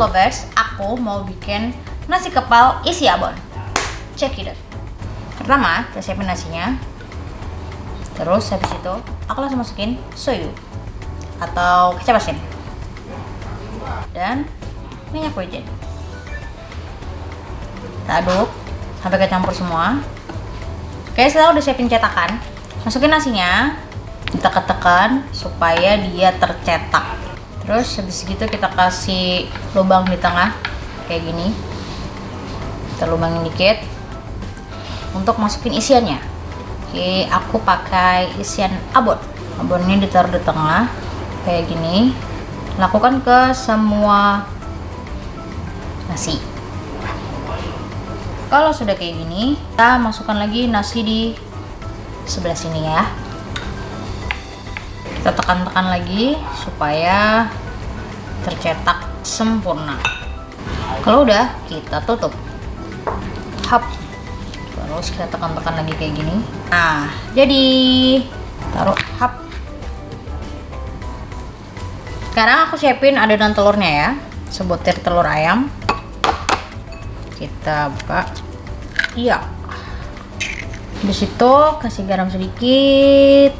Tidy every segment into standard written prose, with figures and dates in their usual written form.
lovers, aku mau bikin nasi kepal isi abon. Check it out. Pertama, kita siapin nasinya. Terus habis itu, aku langsung masukin soyu atau kecap asin dan minyak wijen. Kita aduk sampai kecampur semua. Oke, setelah udah siapin cetakan, masukin nasinya, kita tekan supaya dia tercetak. Terus habis gitu kita kasih lubang di tengah kayak gini. Kita lubangin dikit untuk masukin isiannya. Oke, aku pakai isian abon. Abon ini ditaruh di tengah kayak gini. Lakukan ke semua nasi. Kalau sudah kayak gini, kita masukkan lagi nasi di sebelah sini ya. Kita tekan-tekan lagi supaya tercetak sempurna. Kalau udah, kita tutup. Hap. Terus kita tekan-tekan lagi kayak gini. Nah, jadi taruh hap. Sekarang aku siapin adonan telurnya ya. Sebutir telur ayam. Kita buka. Iya. Di situ kasih garam sedikit.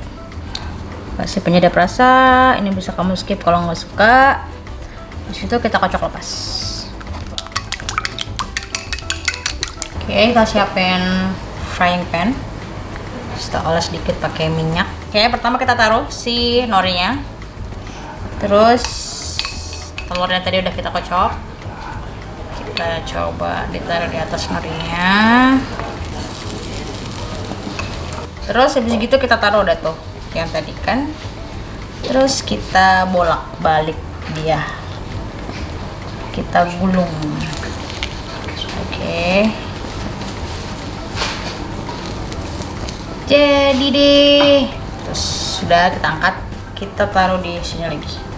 Kasih penyedap rasa. Ini bisa kamu skip kalau nggak suka. Di situ kita kocok lepas. Oke, kita siapin frying pan. Kita oles sedikit pakai minyak. Oke, pertama kita taruh si norinya. Terus telurnya tadi udah kita kocok. Kita coba ditaruh di atas norinya. Terus habis gitu kita taruh udah tuh yang tadi kan. Terus kita bolak-balik dia. Kita gulung. Oke. Jadi deh. Terus sudah kita angkat, kita taruh di sini lagi.